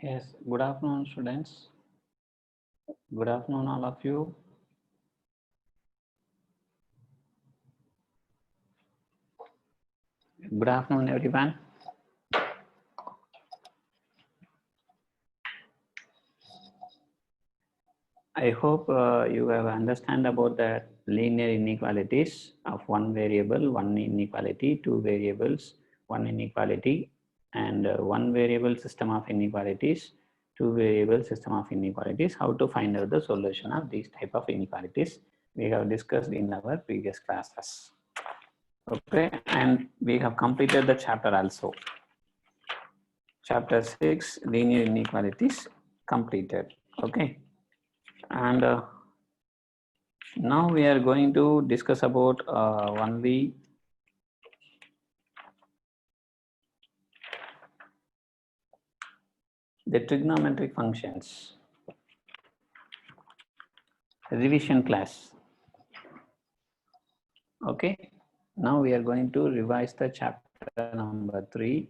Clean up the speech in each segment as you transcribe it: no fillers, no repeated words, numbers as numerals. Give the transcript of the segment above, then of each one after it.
Yes, good afternoon, students. Good afternoon, all of you. Good afternoon, everyone. I hope you have understand about the linear inequalities of one variable, one inequality, two variables, one inequality, and one variable system of inequalities, two variable system of inequalities, how to find out the solution of these type of inequalities we have discussed in our previous classes. Okay, and we have completed the chapter also. Chapter 6, linear inequalities completed. Okay, and now we are going to discuss about only the trigonometric functions revision class. Okay, now we are going to revise the chapter number 3.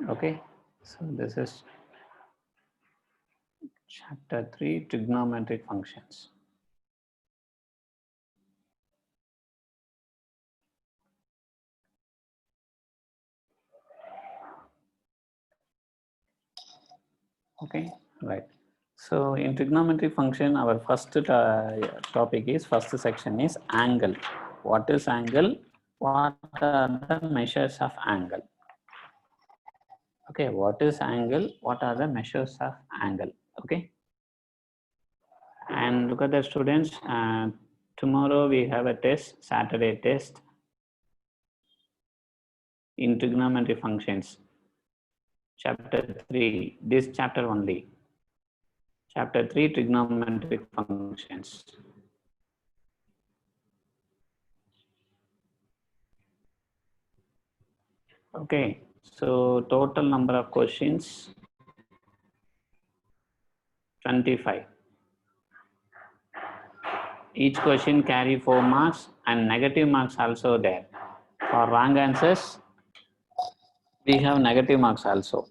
Okay, so this is chapter 3, trigonometric functions. Okay, right. So in trigonometric function, our first topic is, first section is angle. What is angle? What are the measures of angle? Okay, what is angle? What are the measures of angle? Okay. And look at the students, tomorrow we have a test, Saturday test in trigonometric functions. Chapter 3, this chapter only. Chapter 3, trigonometric functions. Okay, so total number of questions 25. Each question carry 4 marks and negative marks also there. For wrong answers, we have negative marks also.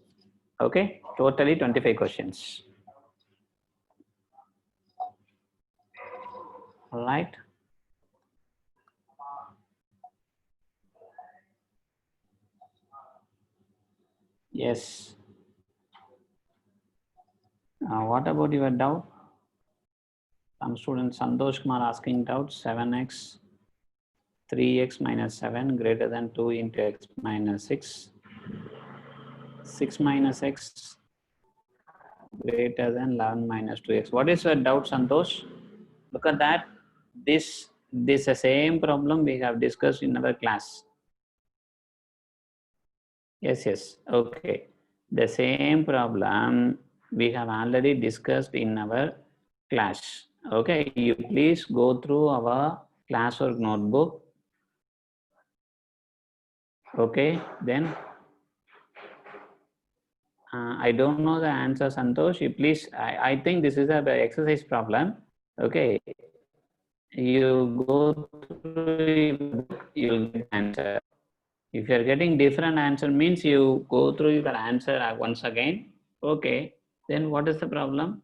Okay, totally 25 questions. All right. Yes. What about your doubt? Some students, Santosh Kumar asking doubt, 7x, 3x minus 7 greater than 2 into x minus 6. 6 minus x greater than 11 minus 2x. What is your doubt, Santosh? Look at that. This is the same problem we have discussed in our class. Yes. Okay. The same problem we have already discussed in our class. Okay. You please go through our classwork notebook. Okay. Then I don't know the answer, Santosh. You please, I think this is an exercise problem. Okay. You go through, you'll get answer. If you're getting different answer means you go through your answer once again. Okay. Then what is the problem?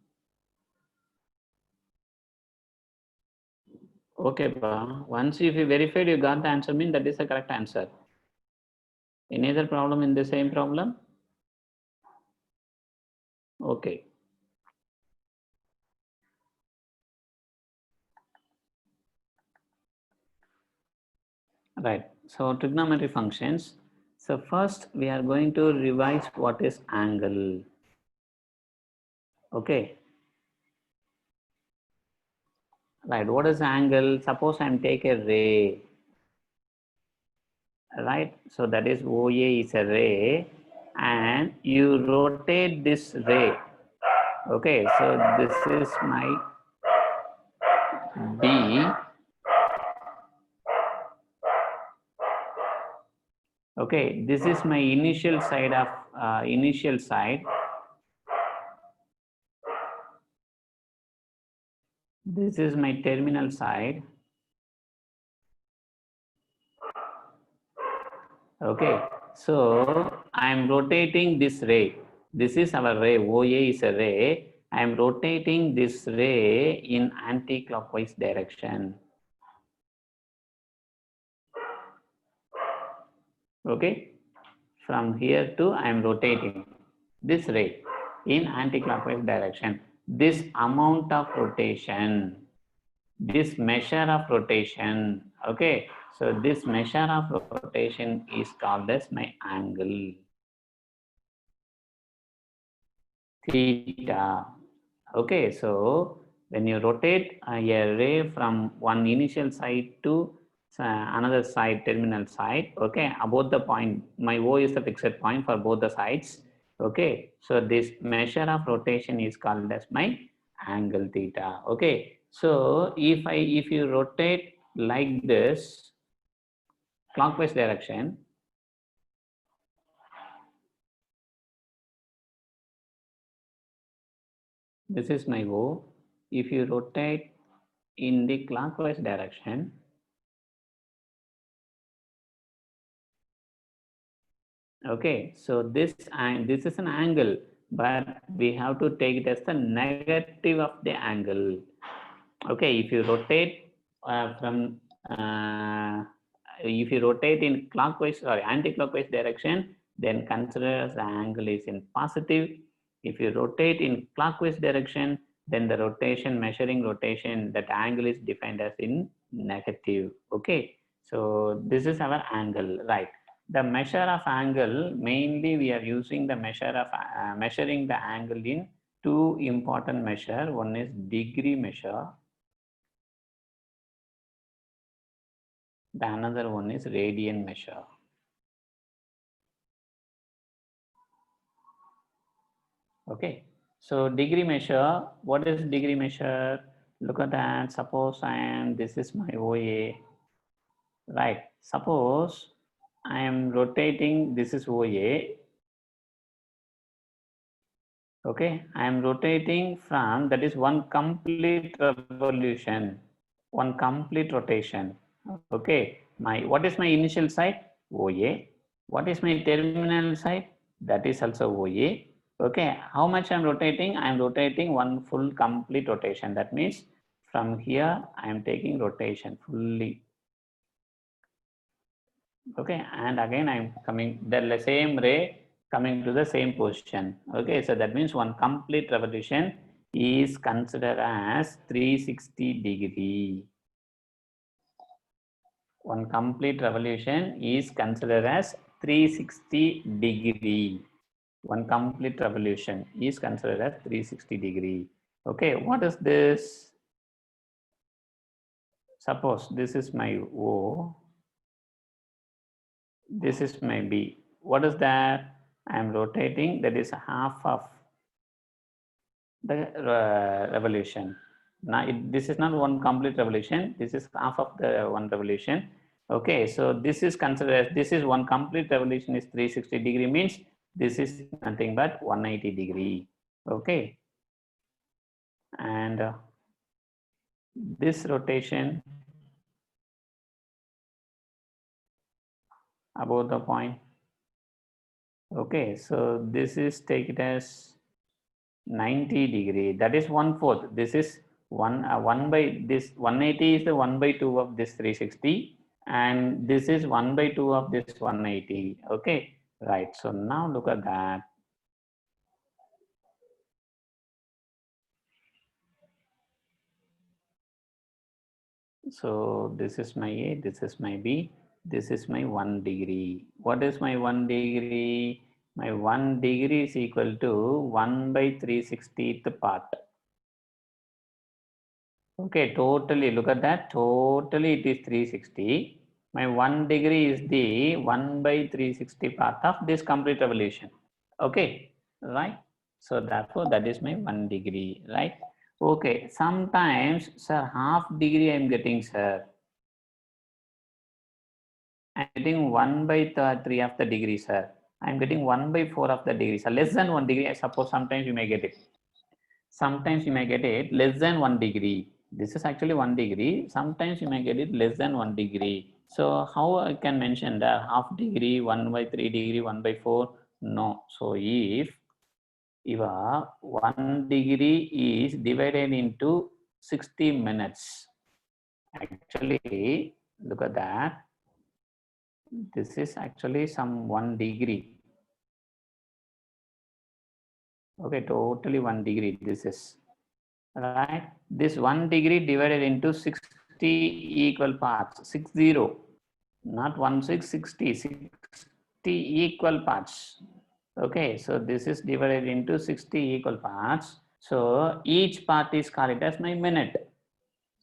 Okay, pa. Once if you verified you got the answer means that is the correct answer. Any other problem in the same problem? Okay. Right. So trigonometry functions. So first we are going to revise what is angle. Okay. Right. What is angle? Suppose I am take a ray. Right. So that is OA is a ray and you rotate this ray. Okay. So this is my B Okay, this is my initial side of initial side. This is my terminal side. Okay, so I am rotating this ray. This is our ray. OA is a ray. I am rotating this ray in anti-clockwise direction. Okay, from here to I am rotating this ray in anti-clockwise direction. This amount of rotation, this measure of rotation, okay, so this measure of rotation is called as my angle theta. Okay, so when you rotate a ray from one initial side to another side, terminal side, okay, about the point, my O is the fixed point for both the sides. Okay, so this measure of rotation is called as my angle theta. Okay, so if you rotate like this, clockwise direction, this is my O. If you rotate in the clockwise direction, okay, so this is an angle, but we have to take it as the negative of the angle. Okay, if you rotate from if you rotate in clockwise or anti-clockwise direction, then consider as the angle is in positive. If you rotate in clockwise direction, then the rotation, measuring rotation, that angle is defined as in negative. Okay, so this is our angle, right? The measure of angle, mainly we are using the measure of measuring the angle in two important measure. One is degree measure. The another one is radian measure. Okay, so degree measure, what is degree measure? Look at that. Suppose this is my OA, right? Suppose I am rotating, this is OA. Okay, I am rotating from, that is one complete revolution, one complete rotation. Okay, what is my initial side? OA. What is my terminal side? That is also OA. Okay, how much I'm rotating? I'm rotating one full complete rotation. That means from here I am taking rotation fully. Okay, and again I'm coming the same ray coming to the same position. Okay, so that means one complete revolution is considered as 360 degree. One complete revolution is considered as 360 degree. One complete revolution is considered as 360 degree. Okay, what is this? Suppose this is my O, this is my B. What is that? I am rotating, that is half of the revolution. Now this is not one complete revolution, this is half of the one revolution. Okay, so this is considered as, this is one complete revolution is 360 degree, means this is nothing but 180 degree. Okay, and this rotation above the point. Okay, so this is, take it as 90 degree, that is 1/4. This is 1 by this 180 is the 1/2 of this 360, and this is 1/2 of this 180. Okay, right. So now look at that. So this is my A, this is my B, this is my 1 degree. What is my 1 degree? My 1 degree is equal to 1 by 360th part. Okay, totally look at that. Totally it is 360. My 1 degree is the 1 by 360 part of this complete revolution. Okay, right? So therefore that is my 1 degree, right? Okay, sometimes, sir, half degree I am getting, sir. I'm getting 1 by 3 of the degree, sir. I'm getting 1 by 4 of the degree, sir. Less than 1 degree, I suppose sometimes you may get it. Sometimes you may get it less than 1 degree. This is actually 1 degree. Sometimes you may get it less than 1 degree. So how I can mention that half degree, 1 by 3 degree, 1 by 4? No. So if 1 degree is divided into 60 minutes, actually look at that. This is actually some 1 degree. Okay, totally 1 degree. This is right. This 1 degree divided into 60 equal parts. 60, not 60, 60 equal parts. Okay, so this is divided into 60 equal parts. So each part is called as my minute.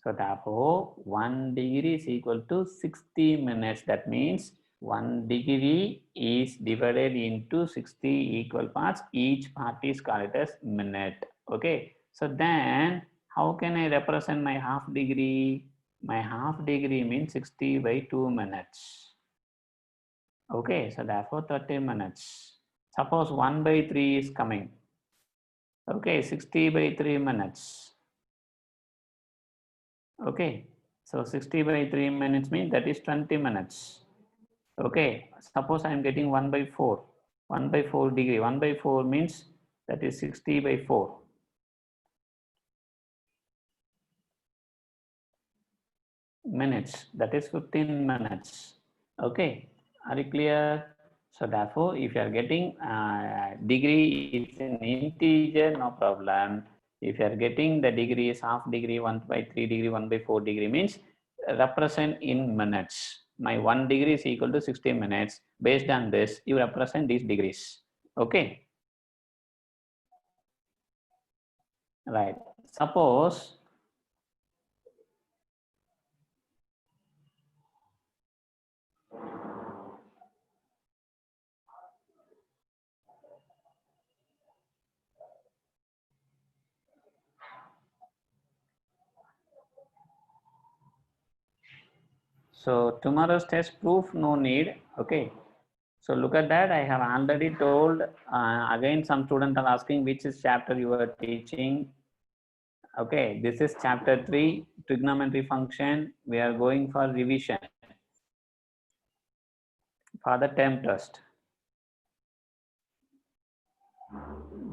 So therefore, 1 degree is equal to 60 minutes. That means 1 degree is divided into 60 equal parts. Each part is called as minute. Okay. So then how can I represent my half degree? My half degree means 60 by 2 minutes. Okay. So therefore 30 minutes. Suppose 1 by 3 is coming. Okay. 60 by 3 minutes. Okay. So 60 by 3 minutes means that is 20 minutes. Okay. Suppose I am getting 1 by 4. 1 by 4 degree. 1 by 4 means that is 60 by 4. Minutes. That is 15 minutes. Okay. Are you clear? So therefore, if you are getting degree is an integer, no problem. If you are getting the degree is half degree, 1 by 3 degree, 1 by 4 degree means represent in minutes. My 1 degree is equal to 60 minutes. Based on this, you represent these degrees. Okay. Right. Suppose so tomorrow's test proof no need. Okay. So look at that. I have already told. Again, some students are asking which is chapter you are teaching. Okay, this is chapter 3, trigonometry function. We are going for revision for the term test.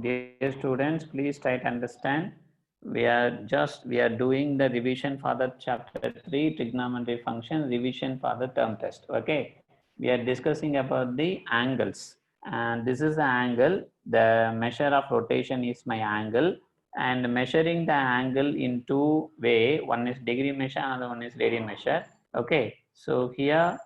Dear students, please try to understand. We are doing the revision for the chapter 3, trigonometry function, revision for the term test. Okay, we are discussing about the angles, and this is the angle. The measure of rotation is my angle, and measuring the angle in two way. One is degree measure, another one is radian measure. Okay, so here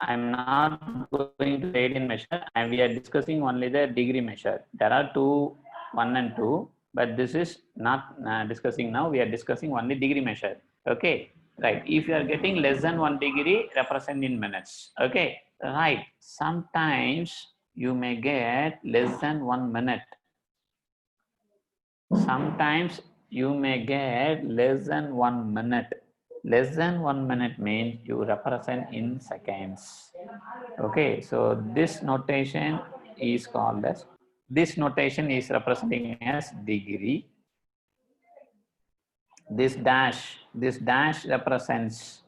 I'm not going to radian measure, and we are discussing only the degree measure. There are two, 1 and 2, but this is not discussing now. We are discussing only degree measure. Okay, right. If you are getting less than 1 degree, represent in minutes. Okay, right. Sometimes you may get less than 1 minute. Sometimes you may get less than 1 minute. Less than 1 minute means you represent in seconds. Okay, so this notation is called as, this notation is representing as degree. This dash represents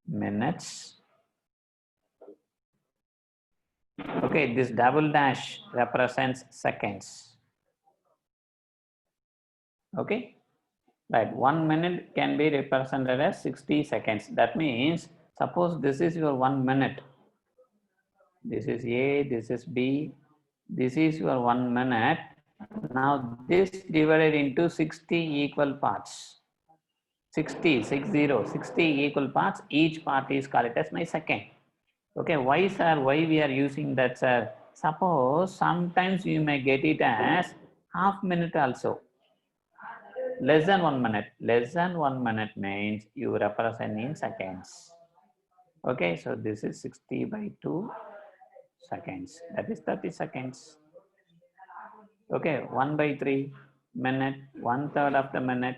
minutes. Okay, this double dash represents seconds. Okay, right. 1 minute can be represented as 60 seconds. That means, suppose this is your 1 minute. This is A, this is B, this is your 1 minute. Now this divided into 60 equal parts. 60 equal parts. Each part is called as my second. Okay, why sir? Why we are using that, sir? Suppose sometimes you may get it as half minute also. Less than 1 minute. Less than 1 minute means you represent in seconds. Okay, so this is 60 by 2 seconds. That is 30 seconds. Okay, 1 by 3 minute, 1/3 of the minute.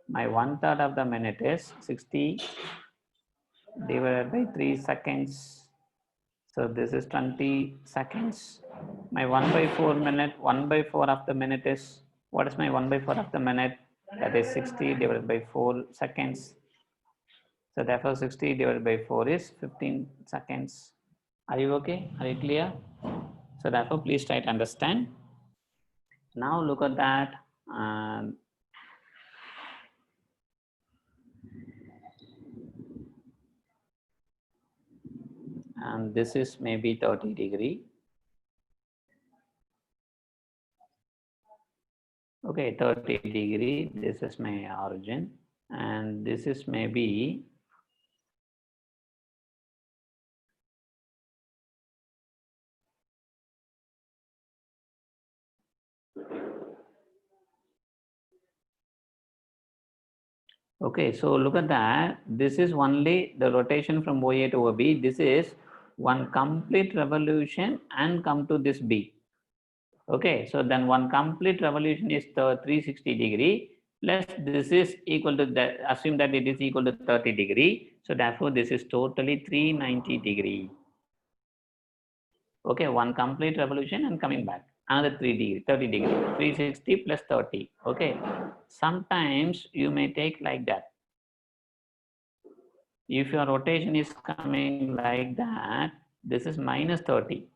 My 1/3 of the minute is 60 divided by 3 seconds. So this is 20 seconds. My 1 by 4 minute, 1 by 4 of the minute is, what is my 1 by 4 of the minute? That is 60 divided by 4 seconds. So therefore 60 divided by 4 is 15 seconds. Are you okay? Are you clear? So therefore please try to understand. Now look at that. And this is maybe 30 degree. Okay, 30 degree. This is my origin. And this is maybe okay, so look at that. This is only the rotation from OA to OB. This is one complete revolution and come to this B. Okay, so then one complete revolution is the 360 degree plus this is equal to that, assume that it is equal to 30 degree. So therefore this is totally 390 degree. Okay, one complete revolution and coming back. Another 3 degree, 30 degree, 360 plus 30. Okay, sometimes you may take like that. If your rotation is coming like that, this is minus 30.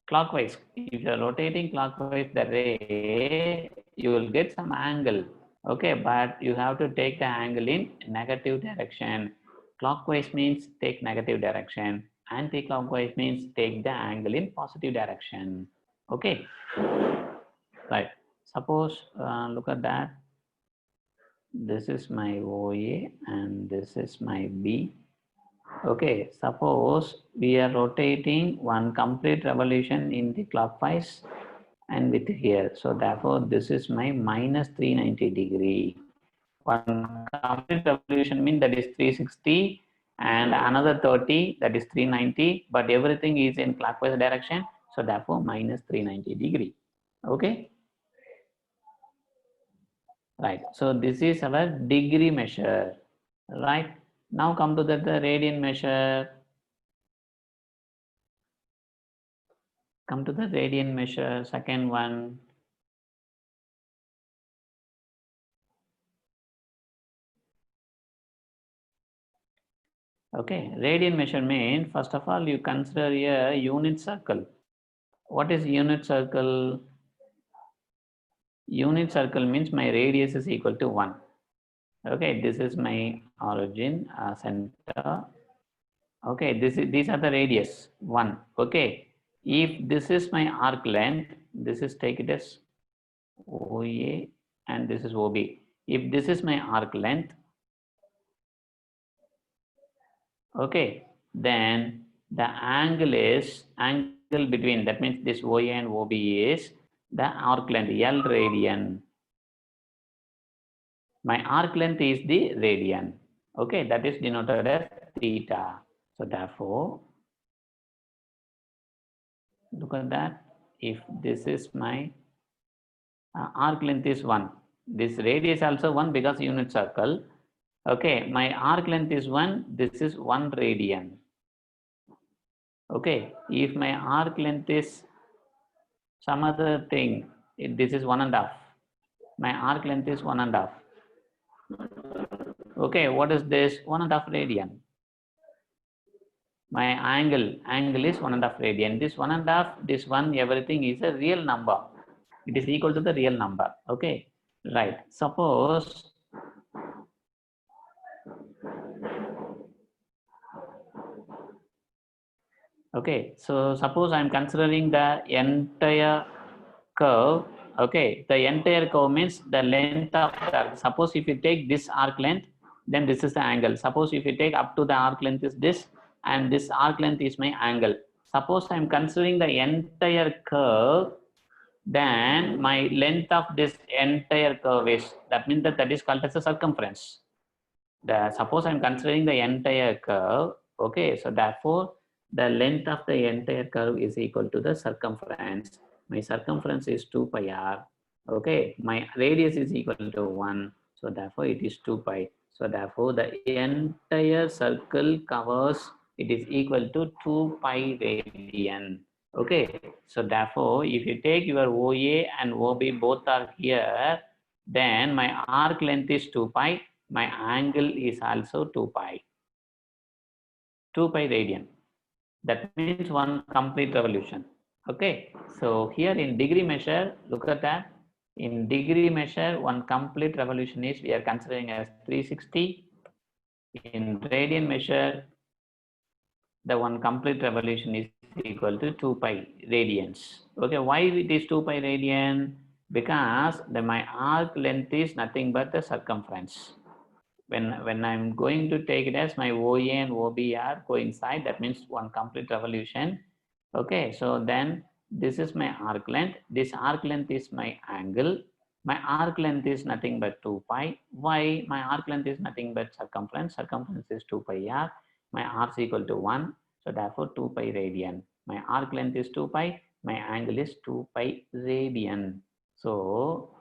Clockwise, if you're rotating clockwise the ray, you will get some angle. Okay, but you have to take the angle in negative direction. Clockwise means take negative direction. Anti-clockwise means take the angle in positive direction. Okay, right. Suppose, look at that. This is my OA and this is my B. Okay, suppose we are rotating one complete revolution in the clockwise and with here. So therefore, this is my minus 390 degree. One complete revolution means that is 360 and another 30, that is 390, but everything is in clockwise direction. So therefore, minus 390 degree. Okay. Right. So this is our degree measure. Right. Now come to the radian measure. Come to the radian measure, second one. Okay, radian measurement, first of all, you consider a unit circle. What is unit circle? Unit circle means my radius is equal to 1. Okay, this is my origin, center. Okay, these are the radius, 1. Okay, if this is my arc length, this is take it as OA and this is OB. If this is my arc length, okay, then the angle is angle between, that means this OA and OB is the arc length, L radian. My arc length is the radian. Okay, that is denoted as theta. So therefore, look at that. If this is my arc length is 1, this radius also 1 because unit circle. Okay, my arc length is 1, this is 1 radian. Okay, if my arc length is some other thing, this is 1.5. My arc length is 1.5. Okay, what is this? 1.5 radian. My angle is 1.5 radian. This 1.5, this one, everything is a real number. It is equal to the real number. Okay, right. Suppose okay, so suppose I'm considering the entire curve. Okay, the entire curve means the length of the, suppose if you take this arc length, then this is the angle. Suppose if you take up to the arc length is this, and this arc length is my angle. Suppose I'm considering the entire curve, then my length of this entire curve is, that means that is called as a circumference. Suppose I'm considering the entire curve, okay, so therefore the length of the entire curve is equal to the circumference. My circumference is 2 pi r. Okay, my radius is equal to 1, so therefore it is 2 pi. So therefore, the entire circle covers, it is equal to 2 pi radian. Okay, so therefore, if you take your OA and OB both are here, then my arc length is 2 pi, my angle is also 2 pi. 2 pi radian. That means one complete revolution. Okay, so here in degree measure, look at that. In degree measure, one complete revolution is we are considering as 360. In radian measure, the one complete revolution is equal to 2 pi radians. Okay, why it is 2 pi radian? Because my arc length is nothing but the circumference. When I'm going to take it as my OA and OB are coincide, that means one complete revolution. Okay, so then this is my arc length. This arc length is my angle. My arc length is nothing but 2 pi. Why? My arc length is nothing but circumference. Circumference is 2 pi r. My r is equal to 1. So therefore 2 pi radian. My arc length is 2 pi. My angle is 2 pi radian. So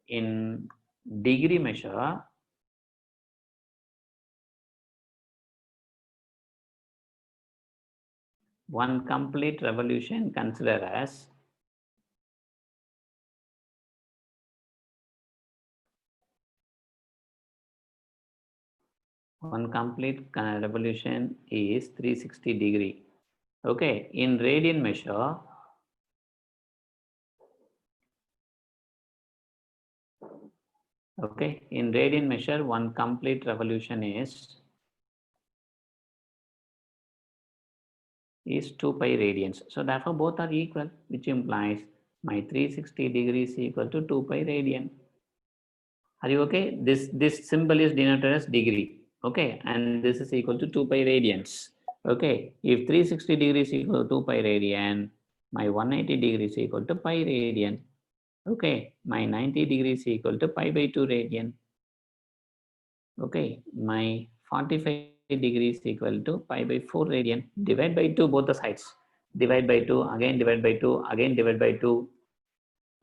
in degree measure, one complete revolution considered as one complete revolution is 360 degree. Okay, in radian measure, okay, in radian measure, one complete revolution is 2 pi radians. So therefore both are equal, which implies my 360 degrees equal to 2 pi radian. Are you okay? This symbol is denoted as degree. Okay, and this is equal to 2 pi radians. Okay, if 360 degrees equal to 2 pi radian, my 180 degrees equal to pi radian. Okay, my 90 degrees equal to pi by 2 radian. Okay, my 45 degrees equal to pi by 4 radian. Divide by 2 both the sides. Divide by 2, again divide by 2, again divide by 2.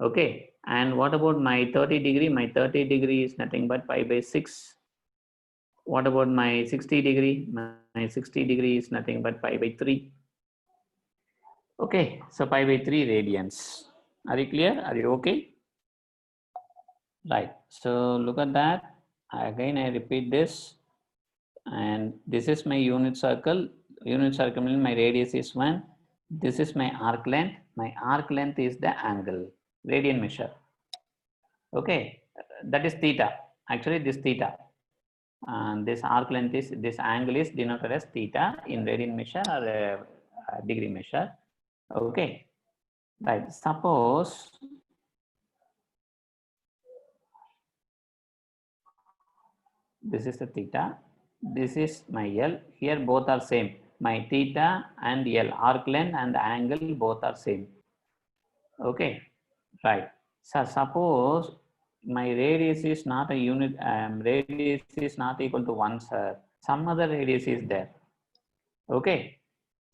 Okay, and what about my 30 degree? My 30 degree is nothing but pi by 6. What about my 60 degree? My 60 degree is nothing but pi by 3. Okay, so pi by 3 radians. Are you clear? Are you okay? Right, so look at that. Again, I repeat this. And this is my unit circle. Unit circle means my radius is 1. This is my arc length. My arc length is the angle, radian measure. Okay, that is theta. Actually, this theta. And this arc length is, this angle is denoted as theta in radian measure or degree measure. Okay, right. Suppose this is the theta. This is my L. Here both are same. My theta and L, arc length and the angle both are same. Okay, right. So suppose my radius is not a unit, radius is not equal to 1, sir. Some other radius is there. Okay,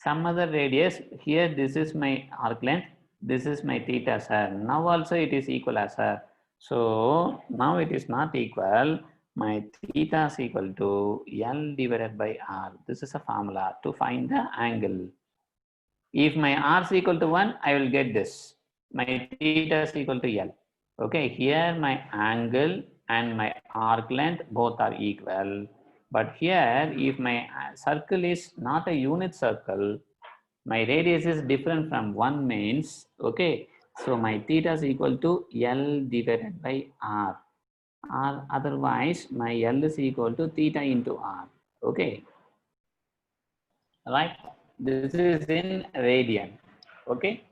some other radius. Here this is my arc length, this is my theta, sir. Now also it is equal as sir. So now it is not equal. My theta is equal to L divided by R. This is a formula to find the angle. If my R is equal to 1, I will get this. My theta is equal to L. Okay, here my angle and my arc length both are equal. But here, if my circle is not a unit circle, my radius is different from 1 means, okay, so my theta is equal to L divided by R. Or otherwise, my L is equal to theta into R. Okay, right? This is in radian. Okay.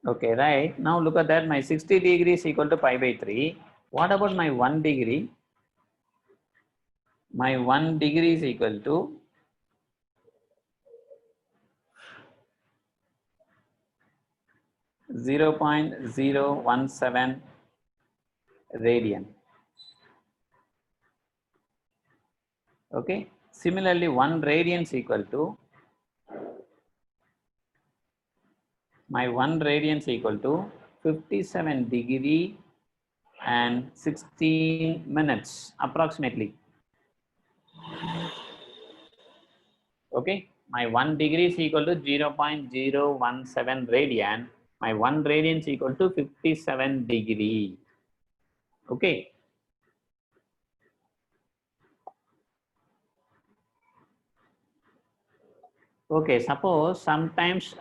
Okay, right. Now look at that. My 60 degrees equal to pi by 3. What about my 1 degree? My 1 degree is equal to 0.017 radian. Okay. Similarly, 1 radian is equal to, my 1 radian is equal to 57 degree and 16 minutes approximately. Okay, my 1 degree is equal to 0.017 radian. My 1 radian is equal to 57 degree. Okay. Okay, suppose sometimes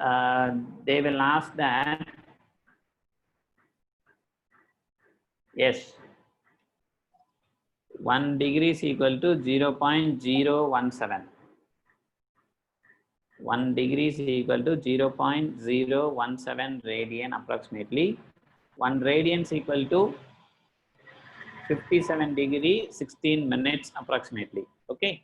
they will ask that, yes, 1 degree is equal to 0.017. 1 degree is equal to 0.017 radian approximately. 1 radian is equal to 57 degree 16 minutes approximately. Okay.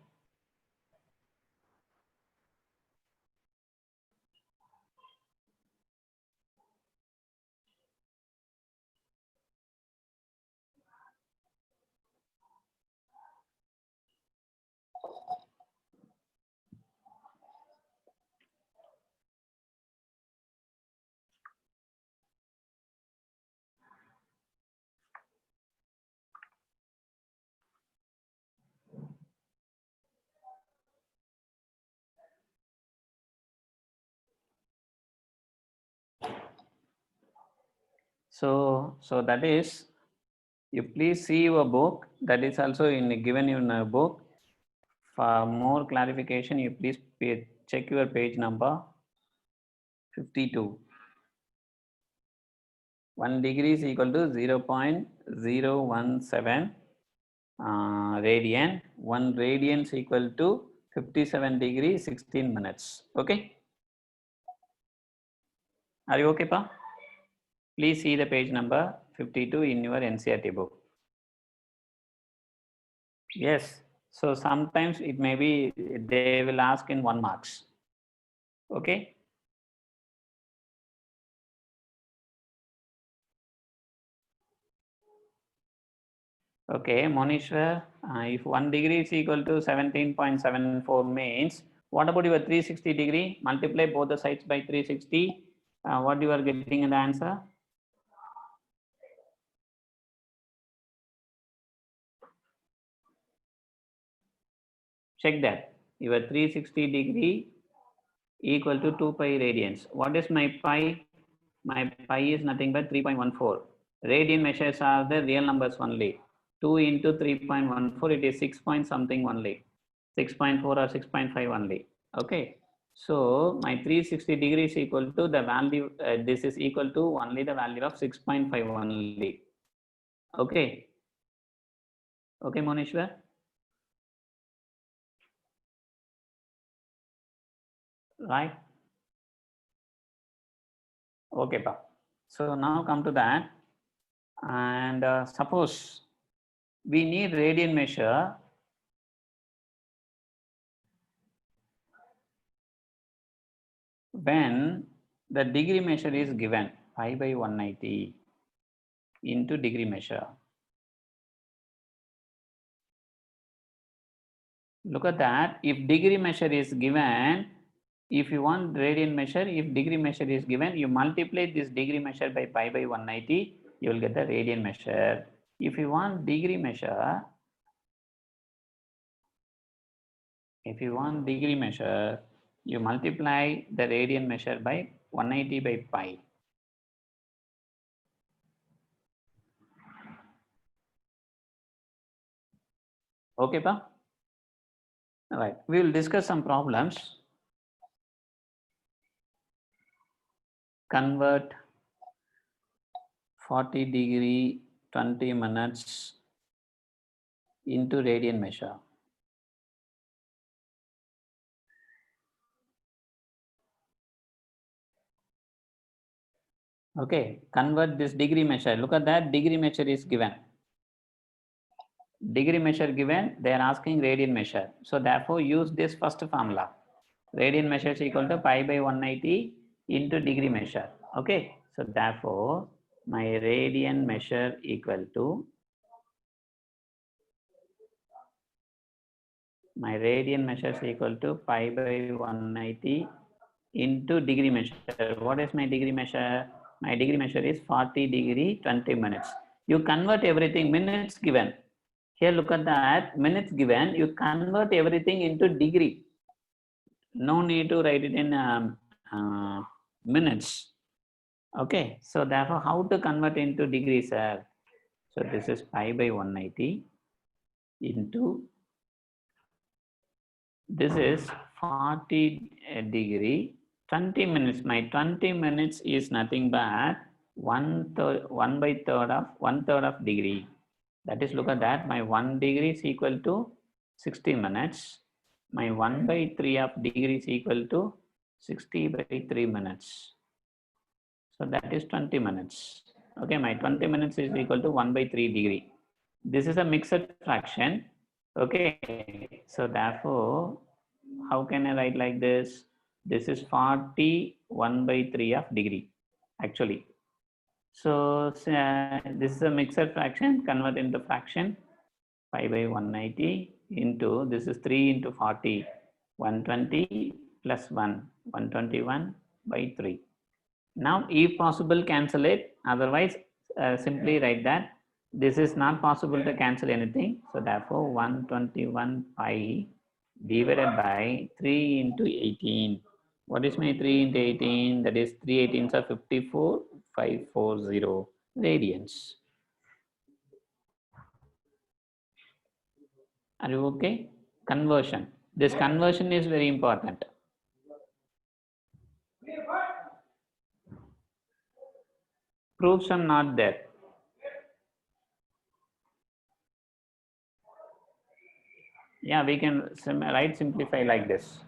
So that is, you please see your book. That is also given in a book. For more clarification, you please check your page number 52. 1 degree is equal to 0.017 radian. 1 radian is equal to 57 degree 16 minutes. Okay. Are you okay, Pa? Please see the page number 52 in your NCERT book. Yes. So sometimes it may be they will ask in 1 marks. Okay. Okay, Monishwar, if 1 degree is equal to 17.74 means, what about your 360 degree? Multiply both the sides by 360. What you are getting in the answer? Check that. Your 360 degree equal to 2 pi radians. What is my pi? My pi is nothing but 3.14. Radian measures are the real numbers only. 2 into 3.14, it is 6 point something only. 6.4 or 6.5 only. Okay. So my 360 degrees equal to the value, this is equal to only the value of 6.5 only. Okay. Okay, Monishwar. Right. Okay, Pa. So now come to that. And suppose we need radian measure when the degree measure is given pi by 190 into degree measure. Look at that. If degree measure is given, if you want radian measure, if degree measure is given, you multiply this degree measure by pi by 190, you will get the radian measure. If you want degree measure, you multiply the radian measure by 190 by pi. Okay, Pa? All right. We will discuss some problems. Convert 40 degree 20 minutes into radian measure. Okay, convert this degree measure. Look at that, degree measure is given. Degree measure given, they are asking radian measure. So therefore, use this first formula. Radian measure is equal to pi by 190 into degree measure. Okay, so therefore, my radian measure equal to pi by 190 into degree measure. What is my degree measure? My degree measure is 40 degree 20 minutes. You convert everything, minutes given. Here, look at that, minutes given, you convert everything into degree. No need to write it in minutes. Okay, so therefore, how to convert into degrees? So this is pi by 180 into, this is 40 degree, 20 minutes. My 20 minutes is nothing but 1/3 of degree. That is, look at that, my 1 degree is equal to 60 minutes. My 1/3 of degree is equal to 60/3 minutes. So that is 20 minutes. Okay, my 20 minutes is equal to 1/3 degree. This is a mixed fraction. Okay, so therefore, how can I write like this? This is 41/3 of degree, actually. So this is a mixed fraction, convert into fraction, pi by 190 into, this is 3 into 40, 120 plus 1, 121/3. Now, if possible, cancel it. Otherwise, simply write that. This is not possible to cancel anything. So, therefore, 121 pi divided by 3 into 18. What is my 3 into 18? That is 3 18s are 54, 540 radians. Are you okay? Conversion. This conversion is very important. Proofs are not there. Yeah, we can write simplify like this.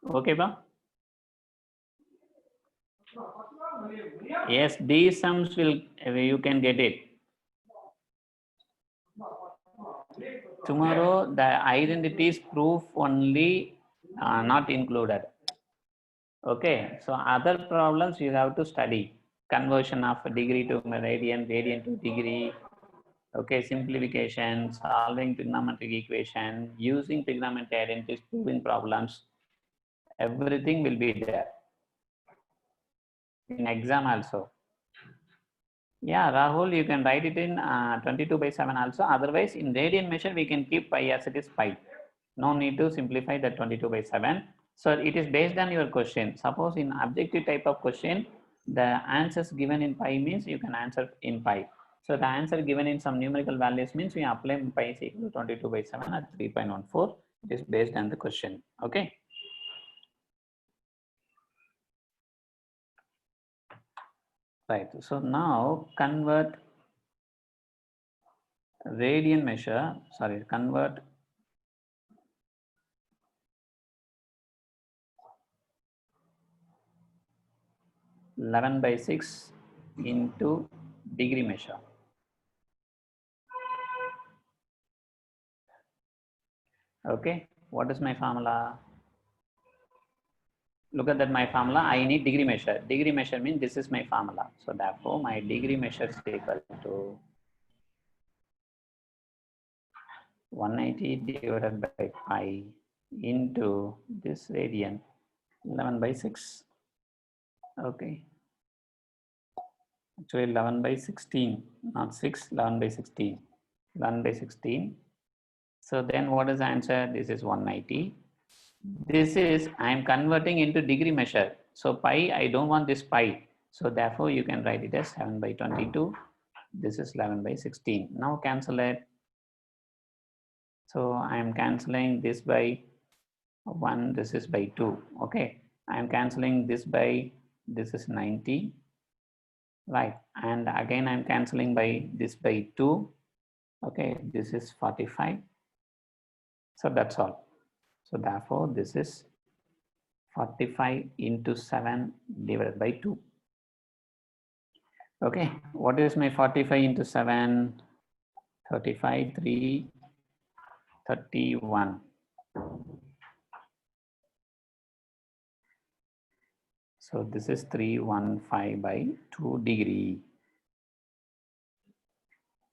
Okay, ba? Yes, these sums will, you can get it. Tomorrow, the identities proof only not included. Okay, so other problems you have to study. Conversion of degree to radian, radian to degree. Okay, simplification, solving trigonometric equation, using trigonometric identities, proving problems. Everything will be there in exam also. Yeah, Rahul, you can write it in 22/7 also. Otherwise, in radian measure, we can keep pi as it is pi. No need to simplify the 22/7. So it is based on your question. Suppose in objective type of question, the answers given in pi means you can answer in pi. So the answer given in some numerical values means we apply pi is equal to 22/7 at 3.14. It is based on the question. Okay. Right. So now convert radian measure, sorry, convert (11/6) into degree measure. Okay, what is my formula? Look at that, my formula. I need degree measure. Degree measure means this is my formula. So therefore, my degree measure is equal to 180 divided by pi into this radian, 11/6. Okay. Actually 11/16, not 6, 11/16. 11/16. So then what is the answer? This is 190. This is, I am converting into degree measure. So pi, I don't want this pi. So therefore you can write it as 7/22. This is 11/16. Now cancel it. So I am canceling this by 1, this is by 2. Okay. I am canceling this by, this is 90. Right. And again I am canceling by this by 2. Okay. This is 45. So that's all. So therefore this is 45 into 7 divided by 2. Okay, what is my 45 into 7? 35, 3, 31. So this is 315/2 degree.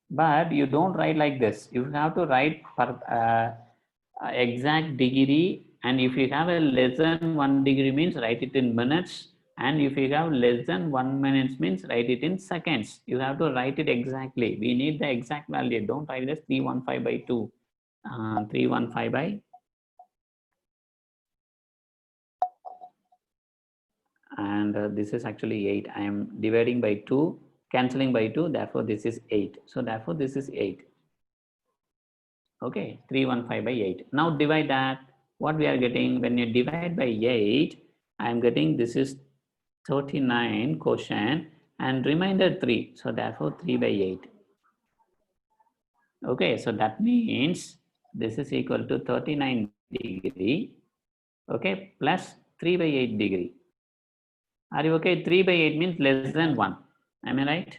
But you don't write like this. You have to write exact degree, and if you have a less than 1 degree means write it in minutes, and if you have less than 1 minute means write it in seconds. You have to write it exactly. We need the exact value. Don't write it as 315 by 2. 315 by, and this is actually 8. I am dividing by 2, cancelling by 2, therefore this is 8. So therefore this is 8. Okay, 315 by 8. Now divide that. What we are getting when you divide by 8, I am getting this is 39 quotient and remainder 3. So therefore 3 by 8. Okay, so that means this is equal to 39 degree. Okay, plus 3 by 8 degree. Are you okay? 3 by 8 means less than 1. Am I right?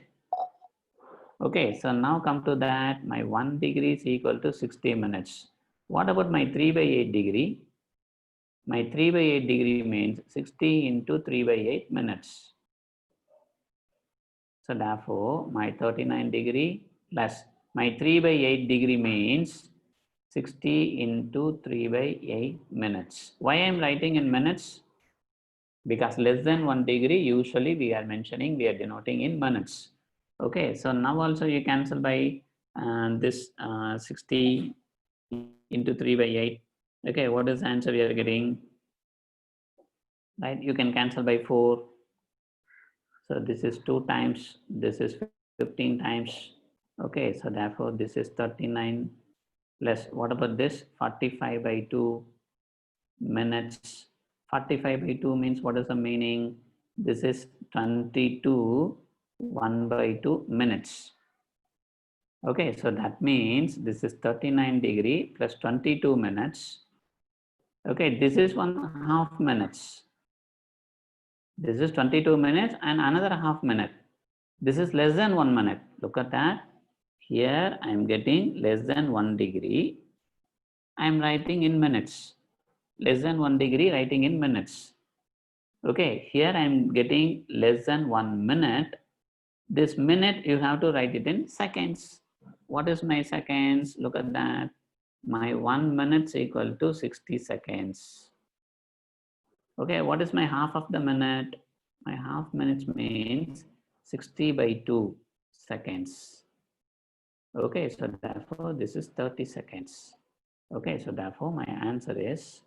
Okay, so now come to that. My 1 degree is equal to 60 minutes. What about my 3 by 8 degree? My 3 by 8 degree means 60 into 3 by 8 minutes. So therefore, my 39 degree plus my 3 by 8 degree means 60 into 3 by 8 minutes. Why I am writing in minutes? Because less than 1 degree, usually we are mentioning, we are denoting in minutes. Okay, so now also you cancel by this 60 into 3 by 8. Okay, what is the answer we are getting? Right, you can cancel by 4. So this is 2 times, this is 15 times. Okay, so therefore this is 39 plus what about this 45 by 2 minutes. 45 by 2 means what is the meaning? This is 22 1 by 2 minutes. Okay, so that means this is 39 degree plus 22 minutes. Okay, this is 1/2 minutes. This is 22 minutes and another half minute. This is less than 1 minute. Look at that. Here I am getting less than 1 degree. I am writing in minutes. Less than 1 degree writing in minutes. Okay, here I am getting less than 1 minute. This minute you have to write it in seconds. What is my seconds? Look at that. My 1 minute is equal to 60 seconds. Okay, what is my half of the minute? My half minutes means 60 by 2 seconds. Okay, so therefore this is 30 seconds. Okay, so therefore my answer is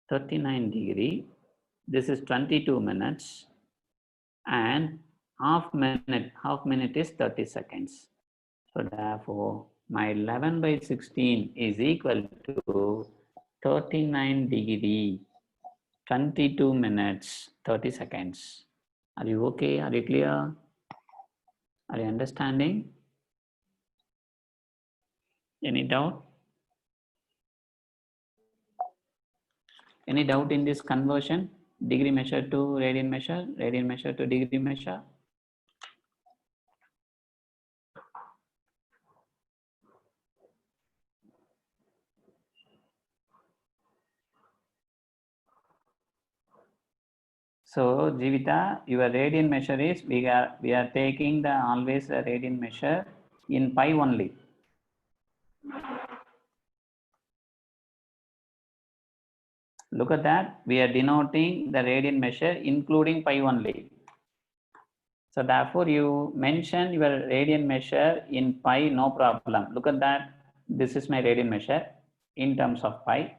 39 degree. This is 22 minutes and half minute is 30 seconds. So therefore my 11 by 16 is equal to 39 degree, 22 minutes, 30 seconds. Are you okay? Are you clear? Are you understanding? Any doubt? Any doubt in this conversion? Degree measure to radian measure to degree measure. So Jivita, your radian measure is we are taking the always a radian measure in pi only. Look at that. We are denoting the radian measure including pi only. So therefore, you mention your radian measure in pi, no problem. Look at that. This is my radian measure in terms of pi.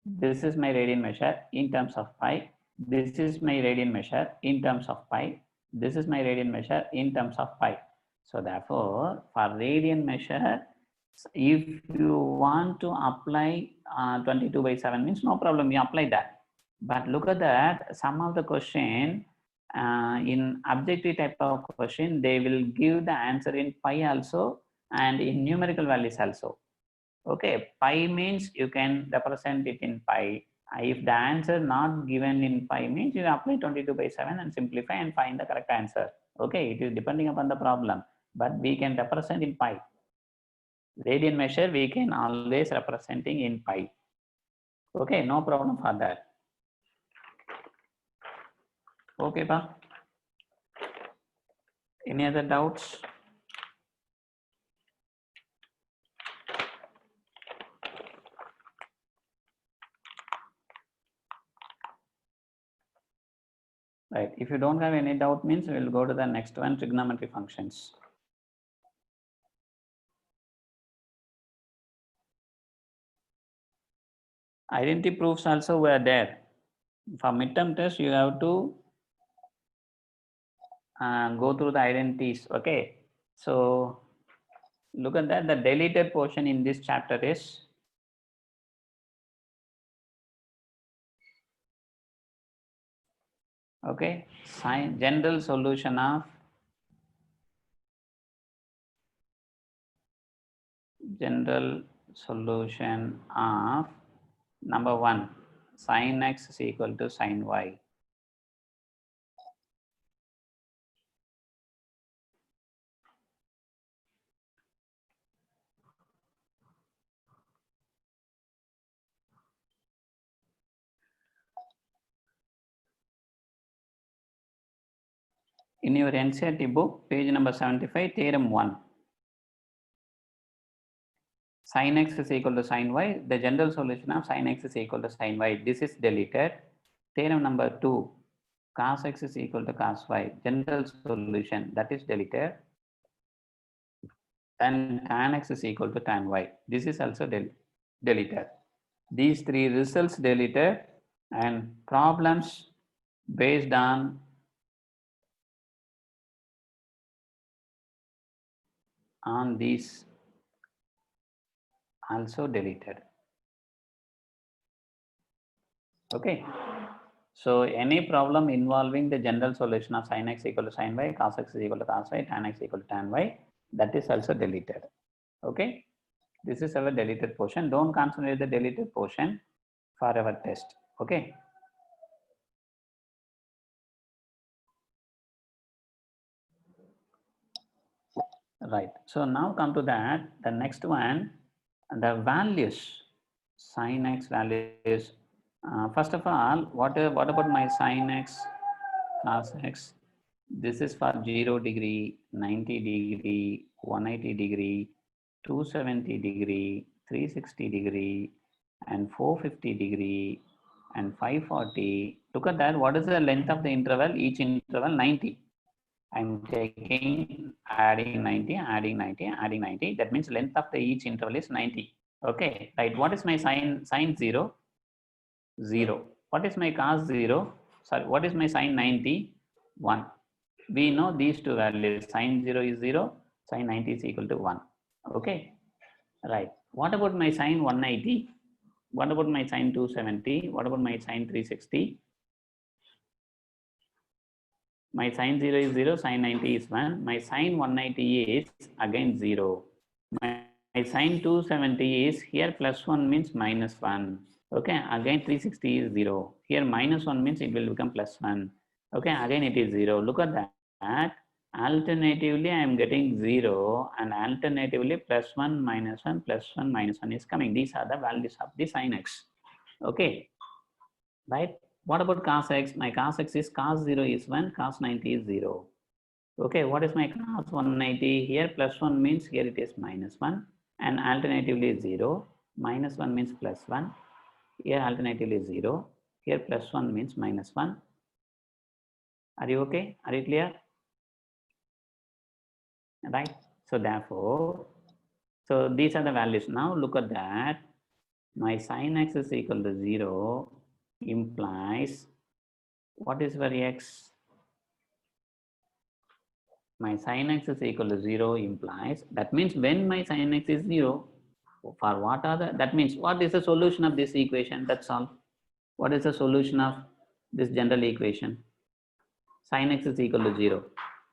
This is my radian measure in terms of pi. This is my radian measure in terms of pi. This is my radian measure in terms of pi. So therefore, for radian measure, if you want to apply 22 by 7 means no problem, you apply that. But look at that, some of the question in objective type of question, they will give the answer in pi also and in numerical values also. Okay, pi means you can represent it in pi. If the answer not given in pi means you apply 22 by 7 and simplify and find the correct answer. Okay, it is depending upon the problem, but we can represent in pi. Radian measure we can always representing in pi. Okay, no problem for that. Okay, pa. Any other doubts? Right. If you don't have any doubt means we'll go to the next one, trigonometry functions. Identity proofs also were there. For midterm test, you have to go through the identities. Okay. So look at that. The deleted portion in this chapter is okay. General solution of number 1, sin x is equal to sin y. In your NCERT book, page number 75, theorem 1. Sin x is equal to sin y. The general solution of sin x is equal to sin y. This is deleted. Theorem number 2, cos x is equal to cos y. General solution, that is deleted. And tan x is equal to tan y. This is also deleted. These three results deleted, and problems based on these also deleted. Okay. So any problem involving the general solution of sin x equal to sin y, cos x is equal to cos y, tan x equal to tan y, that is also deleted. Okay. This is our deleted portion. Don't concentrate the deleted portion for our test. Okay. Right. So now come to that. The next one, the values, sin x values. First of all, what about my sin x, cos x? This is for 0 degree, 90 degree, 180 degree, 270 degree, 360 degree, and 450 degree, and 540. Look at that. What is the length of the interval? Each interval 90. I'm taking adding 90, adding 90, adding 90. That means length of the each interval is 90. Okay, right. What is my sin 0? 0. What is my cos 0? Sorry, what is my sin 90? 1. We know these two values. Sin 0 is 0, sin 90 is equal to 1. Okay, right. What about my sin 180? What about my sin 270? What about my sin 360? My sin 0 is 0, sin 90 is 1. My sin 190 is again 0. My sin 270 is here plus 1 means minus 1. Okay, again 360 is 0. Here minus 1 means it will become plus 1. Okay, again it is 0. Look at that. Alternatively, I am getting 0, and alternatively plus 1, minus 1, plus 1, minus 1 is coming. These are the values of the sin x. Okay, right? What about cos x? My cos x is cos 0 is 1, cos 90 is 0. Okay, what is my cos 190? Here plus 1 means here it is minus 1, and alternatively 0. Minus 1 means plus 1. Here alternatively 0. Here plus 1 means minus 1. Are you okay? Are you clear? Right. So therefore, so these are the values. Now look at that. My sin x is equal to 0 implies what is for x? My sin x is equal to 0 implies, that means when my sin x is 0, for what are the, that means what is the solution of this equation? That's all. What is the solution of this general equation? Sin x is equal to 0.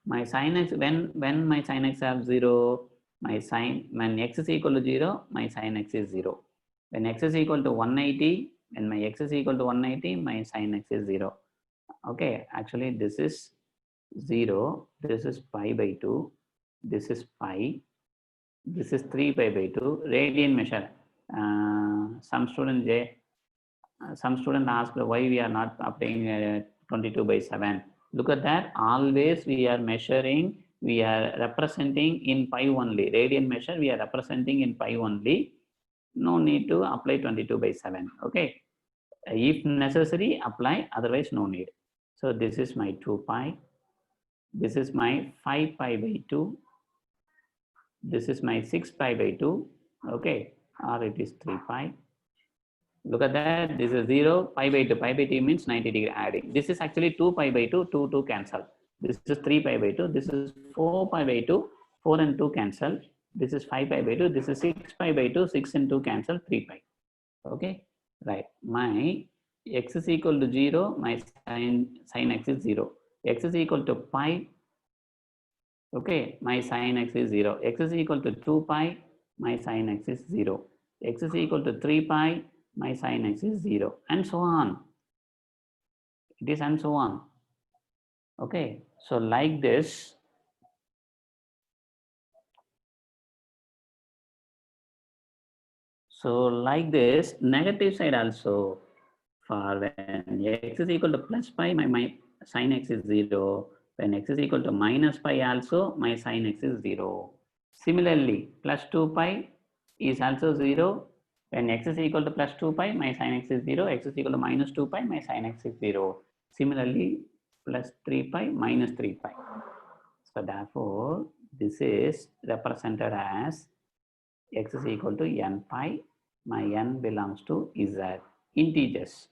My sin x, when my sin x have 0, when x is equal to 0, my sin x is 0. When x is equal to 180, when my x is equal to 180, my sin x is 0. Okay, actually this is 0, this is pi by 2, this is pi, this is 3 pi by 2, radian measure. Some student asked why we are not applying 22 by 7. Look at that, always we are measuring, we are representing in pi only. Radian measure we are representing in pi only. No need to apply 22 by 7. Okay, if necessary apply, otherwise no need. So this is my 2 pi. This is my 5 pi by 2. This is my 6 pi by 2. Okay, or it is 3 pi. Look at that. This is 0, pi by 2. Pi by 2 means 90 degree adding. This is actually 2 pi by 2. 2, 2 cancel. This is 3 pi by 2. This is 4 pi by 2. 4 and 2 cancel. This is 5 pi by 2. This is 6 pi by 2. 6 and 2 cancel. 3 pi. Okay, right. My x is equal to 0. My sin x is 0. X is equal to pi. Okay, my sin x is 0. X is equal to 2 pi. My sin x is 0. X is equal to 3 pi. My sin x is 0, and so on. It is and so on. Okay, so like this. So like this, negative side also, for when x is equal to plus pi, my sin x is 0. When x is equal to minus pi also, my sin x is 0. Similarly, plus 2 pi is also 0. When x is equal to plus 2 pi, my sin x is 0. X is equal to minus 2 pi, my sin x is 0. Similarly, plus 3 pi minus 3 pi. So therefore, this is represented as x is equal to n pi. My n belongs to z, integers.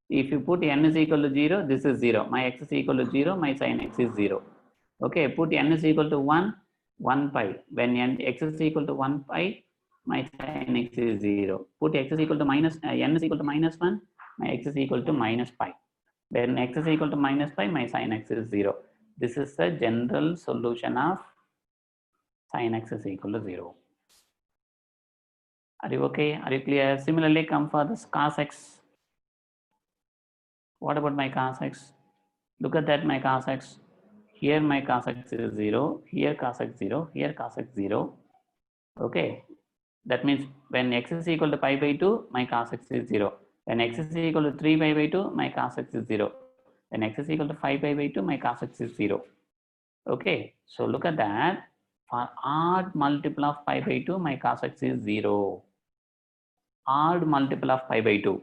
If you put n is equal to 0, this is 0. My x is equal to 0, my sin x is 0. Okay, put n is equal to 1, 1 pi. When x is equal to 1 pi, my sin x is 0. Put x is equal to minus, n is equal to minus 1, my x is equal to minus pi. When x is equal to minus pi, my sin x is 0. This is the general solution of sin x is equal to 0. Are you okay? Are you clear? Similarly, come for this cos x. What about my cos x? Look at that, my cos x. Here my cos x is 0. Here cos x 0. Here cos x 0. Okay. That means when x is equal to pi by 2, my cos x is 0. When x is equal to 3 pi by 2, my cos x is 0. When x is equal to 5 pi by 2, my cos x is 0. Okay. So look at that. For odd multiple of pi by 2, my cos x is 0. Odd multiple of pi by 2.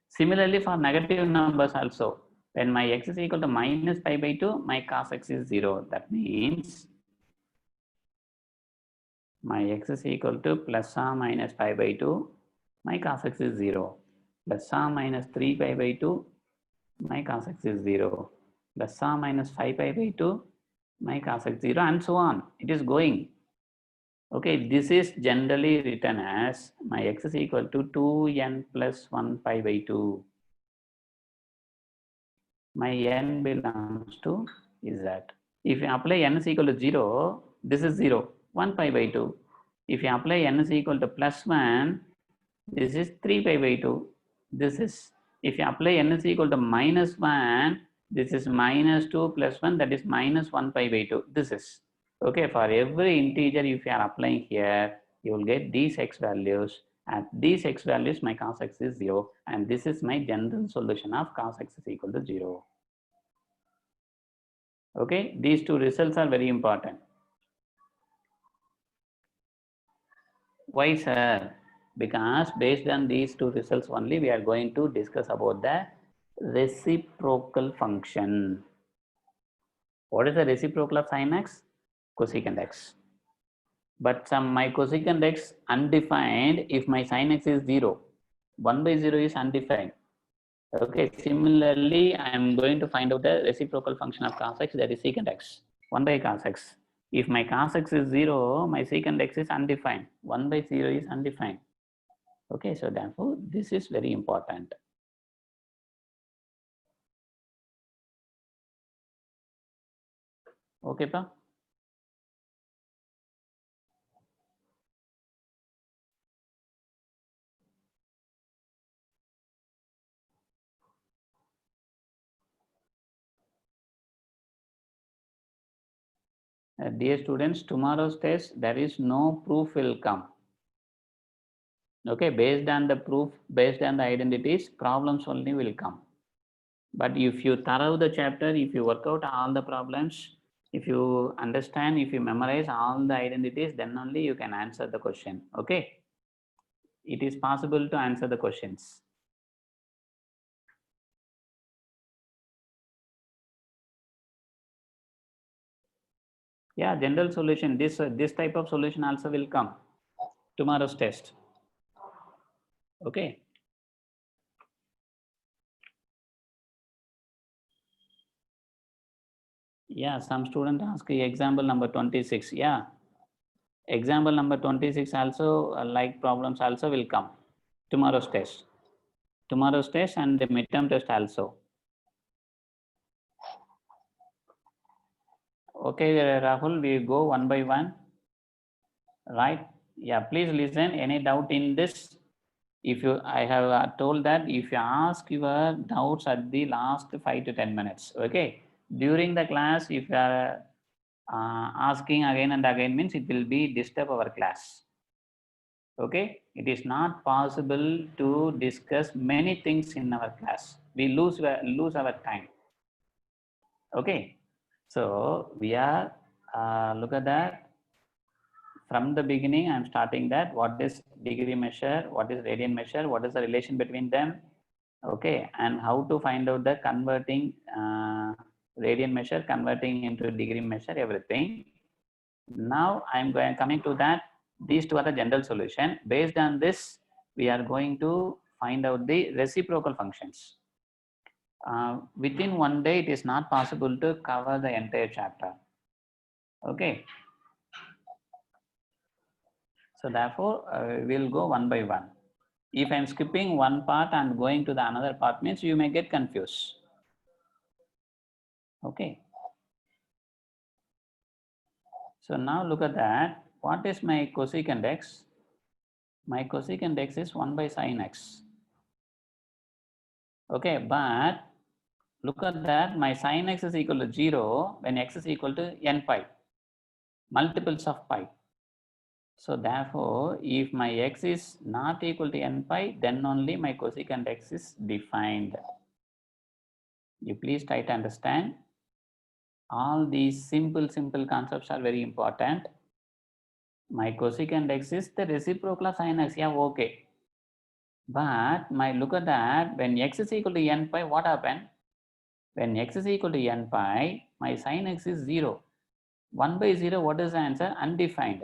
Similarly, for negative numbers also, when my x is equal to minus pi by 2, my cos x is 0. That means my x is equal to plus or minus pi by 2, my cos x is 0. Plus or minus 3 pi by 2, my cos x is 0. Plus or minus 5 pi by 2, my cos x 0, and so on. It is going. Okay, this is generally written as my x is equal to 2n plus 1 pi by 2. My n belongs to z. If you apply n is equal to 0, this is 0, 1 pi by 2. If you apply n is equal to plus 1, this is 3 pi by 2. This is, if you apply n is equal to minus 1, this is minus 2 plus 1, that is minus 1 pi by 2. This is. Okay, for every integer, if you are applying here, you will get these x values. At these x values, my cos x is 0. And this is my general solution of cos x is equal to 0. Okay, these two results are very important. Why, sir? Because based on these two results only, we are going to discuss about the reciprocal function. What is the reciprocal of sin x? Cosecant x. But my cosecant x undefined if my sin x is 0. 1 by 0 is undefined. Okay, similarly, I am going to find out the reciprocal function of cos x, that is secant x. 1 by cos x. If my cos x is 0, my secant x is undefined. 1 by 0 is undefined. Okay, so therefore, this is very important. Okay, pa? Dear students, tomorrow's test, there is no proof will come. Okay, based on the proof, based on the identities, problems only will come. But if you thorough the chapter, if you work out all the problems, if you understand, if you memorize all the identities, then only you can answer the question. Okay, it is possible to answer the questions. Yeah, general solution. This type of solution also will come tomorrow's test. Okay. Yeah, some student ask example number 26. Yeah, example number 26 also like problems also will come tomorrow's test. Tomorrow's test and the midterm test also. Okay, Rahul, we go one by one. Right? Yeah, please listen. Any doubt in this? If you, I have told that if you ask your doubts at the last 5 to 10 minutes, okay? During the class, if you are asking again and again means it will be disturb our class. Okay, it is not possible to discuss many things in our class. We lose our time. Okay, so we are look at that from the beginning. I'm starting that what is degree measure, what is radian measure, what is the relation between them, okay, and how to find out the converting radian measure, converting into degree measure, everything. Now I'm coming to that. These two are the general solution. Based on this, we are going to find out the reciprocal functions. Within one day, it is not possible to cover the entire chapter. Okay. So therefore, we'll go one by one. If I'm skipping one part and going to the another part means you may get confused. Okay. So now look at that. What is my cosecant x? My cosecant x is 1 by sin x. Okay, but look at that. My sin x is equal to 0 when x is equal to n pi, multiples of pi. So therefore, if my x is not equal to n pi, then only my cosecant x is defined. You please try to understand. All these simple concepts are very important. My cosecant x is the reciprocal of sin x. Yeah, okay. But my look at that, when x is equal to n pi, what happened? When x is equal to n pi, my sin x is 0. 1 by 0, what is the answer? Undefined.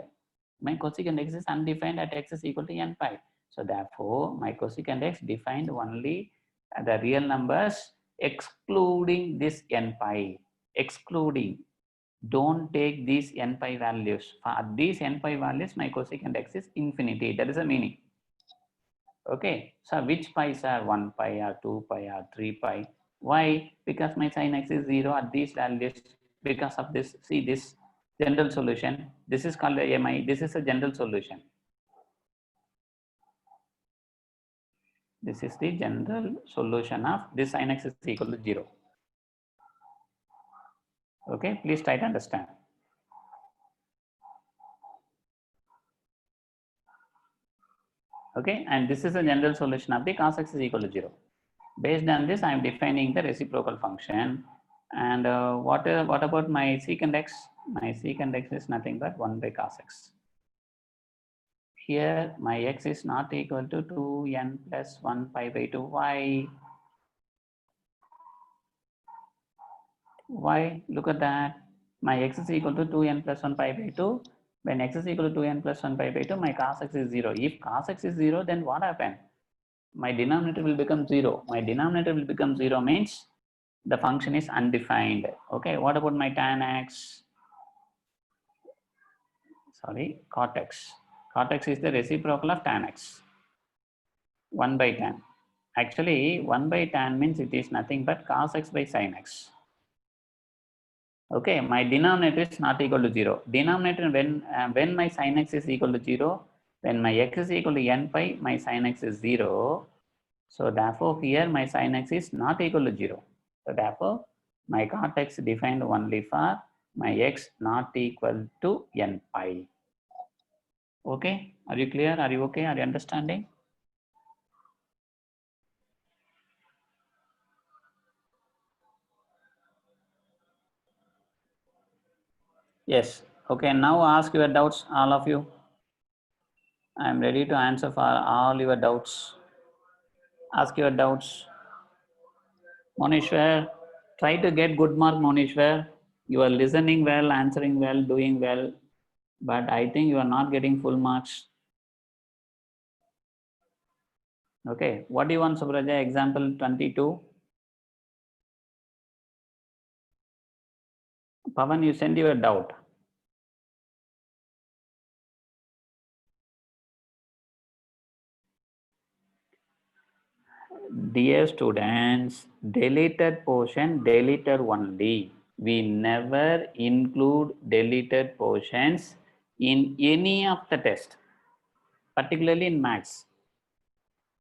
My cosecant x is undefined at x is equal to n pi. So therefore, my cosecant x defined only the real numbers excluding this n pi. Excluding. Don't take these n pi values. For these n pi values, my cosecant x is infinity. That is the meaning. Okay. So which pi's are 1 pi or 2 pi or 3 pi? Why? Because my sin x is 0 at these values. Because of this, see this general solution. This is called AMI. This is a general solution. This is the general solution of this sin x is equal to 0. Okay. Please try to understand. Okay, and this is a general solution of the cos x is equal to 0. Based on this, I am defining the reciprocal function. And what about my secant x? My secant x is nothing but 1 by cos x. Here, my x is not equal to 2n plus 1 pi by 2. Why? Why? Look at that. My x is equal to 2n plus 1 pi by 2. When x is equal to 2n plus 1 pi by 2, my cos x is 0. If cos x is 0, then what happened? My denominator will become 0. My denominator will become 0 means the function is undefined. Okay, what about my tan x? Sorry, cot x. Cot x is the reciprocal of tan x. 1 by tan. Actually, 1 by tan means it is nothing but cos x by sin x. Okay, my denominator is not equal to 0. Denominator when my sin x is equal to 0, when my x is equal to n pi, my sin x is 0. So therefore, here my sin x is not equal to 0. So therefore, my cot x defined only for my x not equal to n pi. Okay, are you clear? Are you okay? Are you understanding? Yes. Okay, now ask your doubts, all of you. I am ready to answer for all your doubts. Ask your doubts. Monishwar, try to get good mark, Monishwar. You are listening well, answering well, doing well, but I think you are not getting full marks. Okay, what do you want, Subraja? Example 22. Pavan, you send your doubt. Dear students, deleted portion, deleted only. We never include deleted portions in any of the test, particularly in maths.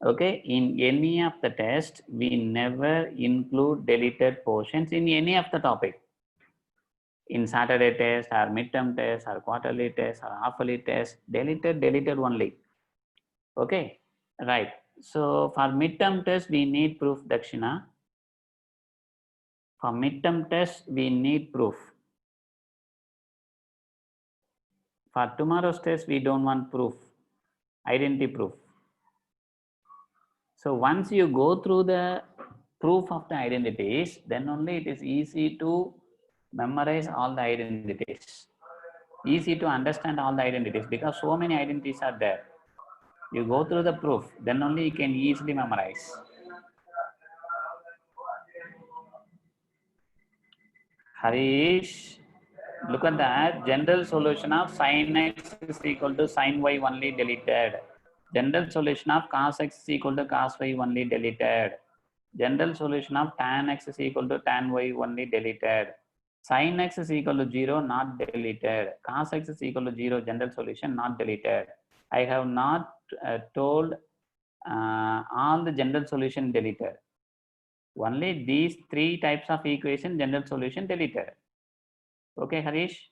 Okay, in any of the test, we never include deleted portions in any of the topic. In Saturday test, or midterm test, or quarterly test, or half-yearly test, deleted only. Okay, right. So for midterm test, we need proof, Dakshina. For midterm test, we need proof. For tomorrow's test, we don't want proof, identity proof. So once you go through the proof of the identities, then only it is easy to memorize all the identities. Easy to understand all the identities because so many identities are there. You go through the proof, then only you can easily memorize. Harish, look at that. General solution of sin x is equal to sin y only deleted. General solution of cos x is equal to cos y only deleted. General solution of tan x is equal to tan y only deleted. Sin x is equal to 0, not deleted. Cos x is equal to 0, general solution, not deleted. I have not told all the general solution deleted. Only these three types of equation, general solution deleted. Okay, Harish?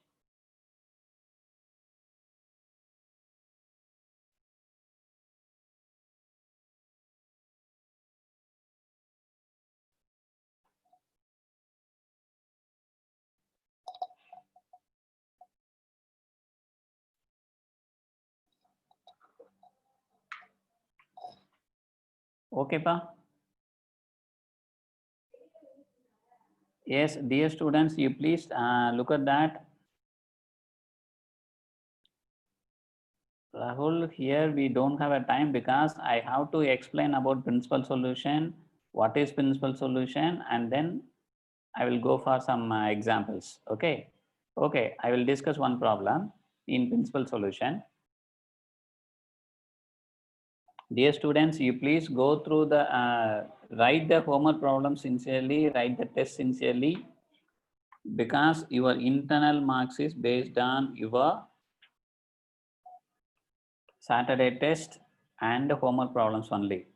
Okay, pa? Yes, dear students, you please look at that. Rahul, here we don't have a time because I have to explain about principal solution, what is principal solution, and then I will go for some examples. Okay. Okay, I will discuss one problem in principal solution. Dear students, you please go through the, write the homework problem sincerely, write the test sincerely, because your internal marks is based on your Saturday test and the homework problems only.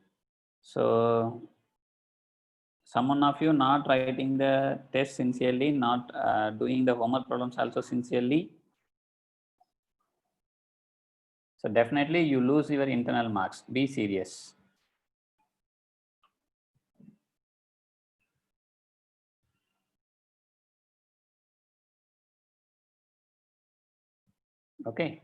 So someone of you not writing the test sincerely, not doing the homework problems also sincerely. So definitely you lose your internal marks. Be serious. Okay.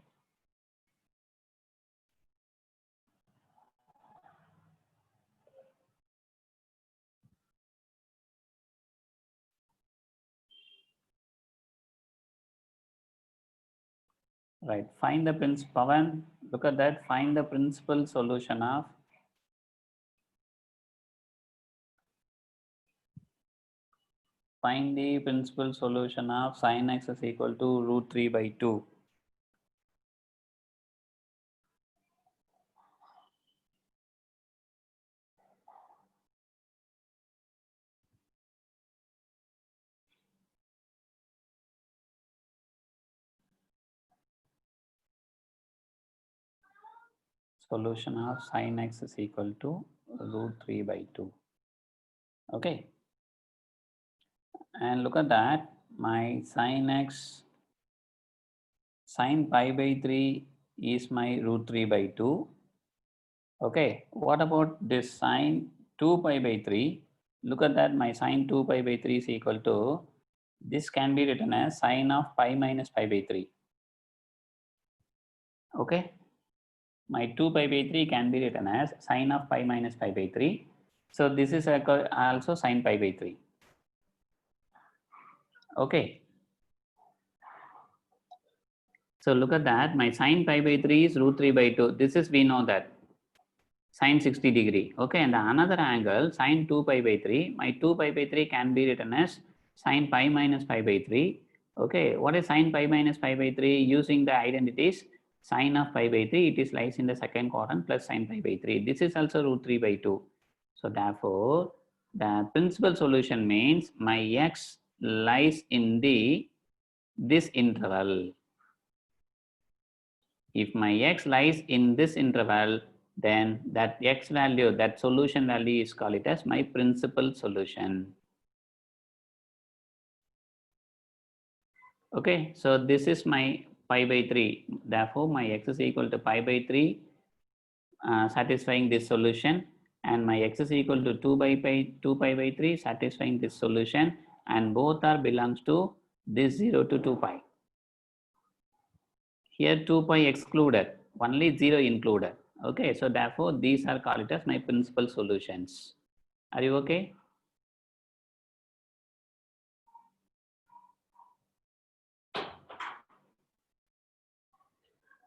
Right. Find the principal. Pavan, look at that. Find the principal solution of find the principal solution of sin x is equal to root 3 by 2. Solution of sin x is equal to root 3 by 2. Okay. And look at that. My sin x, sin pi by 3 is my root 3 by 2. Okay. What about this sin 2 pi by 3? Look at that. My sin 2 pi by 3 is equal to, this can be written as sin of pi minus pi by 3. Okay. My 2 pi by 3 can be written as sin of pi minus pi by 3. So this is also sin pi by 3. Okay. So look at that. My sine pi by 3 is root 3 by 2. This is, we know that, sine 60 degree. Okay, and another angle, sine 2 pi by 3. My 2 pi by 3 can be written as sine pi minus pi by 3. Okay, what is sine pi minus pi by 3? Using the identities, sine of pi by 3, it is lies in the second quadrant plus sine pi by 3. This is also root 3 by 2. So therefore, the principal solution means my x lies in this interval. If my x lies in this interval, then that x value, that solution value is called it as my principal solution. Okay, so this is my pi by 3. Therefore, my x is equal to pi by 3, satisfying this solution, and my x is equal to 2 pi by 3, satisfying this solution, and both are belongs to this 0 to 2 pi. Here 2 pi excluded, only 0 included. Okay, so therefore these are called as my principal solutions. Are you okay?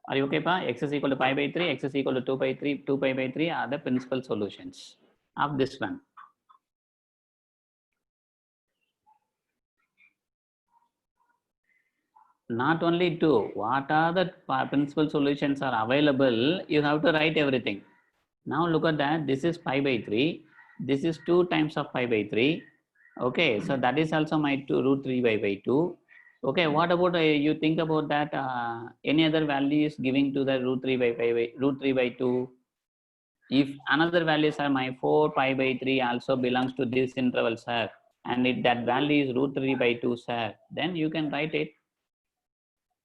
Are you okay, pa? X is equal to pi by 3, x is equal to 2 pi by 3 are the principal solutions of this one. Not only two, what are the principal solutions are available, you have to write everything. Now look at that, this is pi by 3, this is 2 times of pi by 3. Okay, so that is also my root 3 by 2. Okay, what about you think about that? Any other value is giving to the root 3 by root 3 by 2. If another values are my 4 pi by 3 also belongs to this interval, sir, and if that value is root 3 by 2, sir, then you can write it.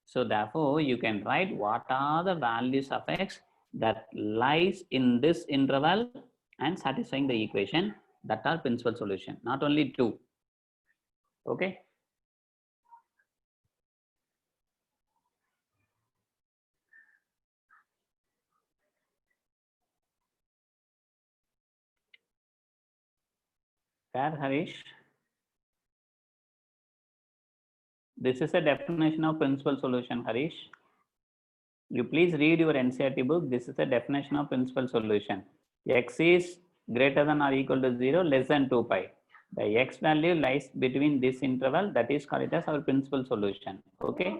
So therefore, you can write what are the values of x that lies in this interval and satisfying the equation, that are principal solution, not only two. Okay. Fair, Harish. This is a definition of principal solution, Harish. You please read your NCERT book. This is a definition of principal solution. X is greater than or equal to 0, less than 2 pi. The x value lies between this interval, that is called as our principal solution. Okay.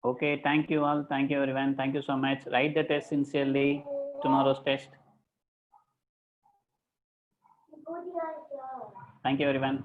Okay, thank you all. Thank you everyone. Thank you so much. Write the test sincerely. Tomorrow's test. Thank you everyone.